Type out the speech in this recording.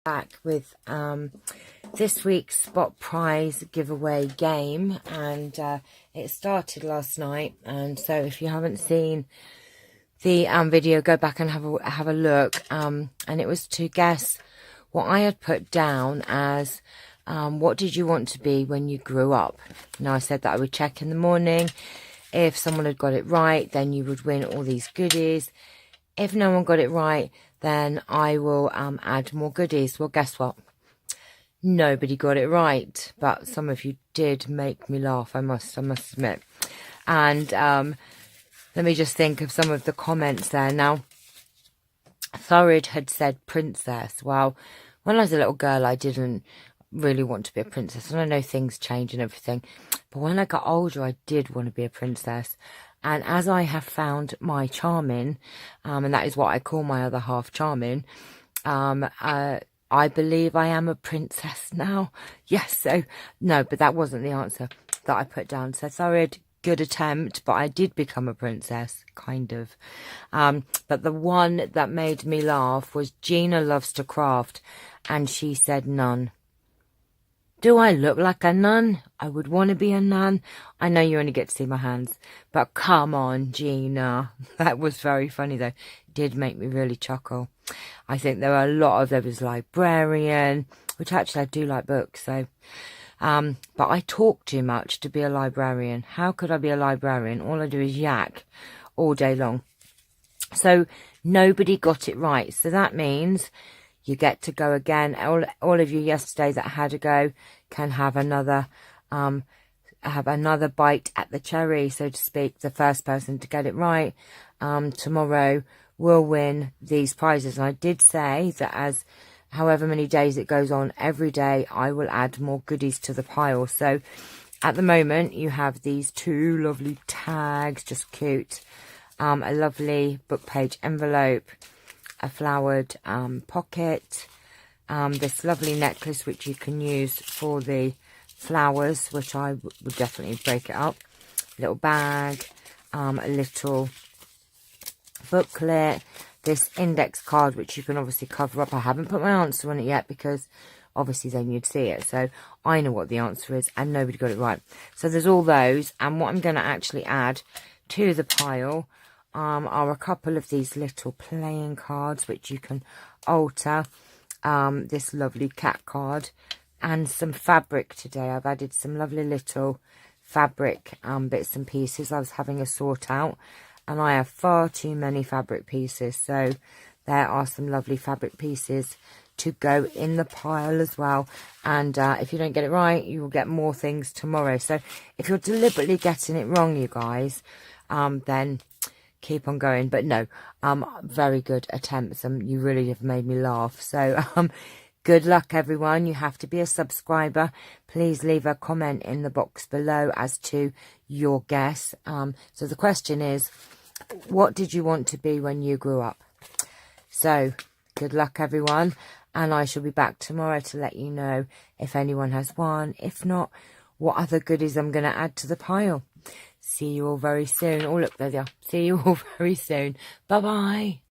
Back with this week's Spot Prize giveaway game, and it started last night. And so if you haven't seen the video, go back and have a look. And it was to guess what I had put down as what did you want to be when you grew up. Now, I said that I would check in the morning. If someone had got it right, then you would win all these goodies. If no one got it right, then I will add more goodies. Well, guess what? Nobody got it right, but some of you did make me laugh, I must admit. And let me just think of some of the comments there. Now, Thorid had said princess. Well, when I was a little girl, I didn't really want to be a princess, and I know things change and everything, but when I got older, I did want to be a princess. And as I have found my charming, and that is what I call my other half, charming, I believe I am a princess now. Yes, so no, but that wasn't the answer that I put down. So Thorid, good attempt, but I did become a princess, kind of. But the one that made me laugh was Gina Loves to Craft, and she said nun. Do I look like a nun? I would want to be a nun. I know you only get to see my hands, but come on, Gina. That was very funny, though. It did make me really chuckle. I think there was librarian, which actually I do like books, so. But I talk too much to be a librarian. How could I be a librarian? All I do is yak all day long. So nobody got it right. So that means you get to go again. All of you yesterday that had a go can have another bite at the cherry, so to speak. The first person to get it right tomorrow will win these prizes. And I did say that as however many days it goes on, every day I will add more goodies to the pile. So at the moment you have these two lovely tags, just cute, a lovely book page envelope, a flowered pocket, this lovely necklace which you can use for the flowers, which I would definitely break it up, little bag, a little booklet, this index card which you can obviously cover up. I haven't put my answer on it yet because obviously then you'd see it, so I know what the answer is and nobody got it right. So there's all those, and what I'm going to actually add to the pile are a couple of these little playing cards which you can alter, this lovely cat card, and some fabric today. I've added some lovely little fabric bits and pieces. I was having a sort out and I have far too many fabric pieces, so there are some lovely fabric pieces to go in the pile as well. And if you don't get it right, you will get more things tomorrow. So if you're deliberately getting it wrong, you guys, then keep on going. But no, very good attempts, and you really have made me laugh. So good luck, everyone. You have to be a subscriber. Please leave a comment in the box below as to your guess. So the question is, what did you want to be when you grew up? So good luck, everyone, and I shall be back tomorrow to let you know if anyone has won. If not, what other goodies I'm going to add to the pile. See you all very soon. Oh, look, there they are. See you all very soon. Bye-bye.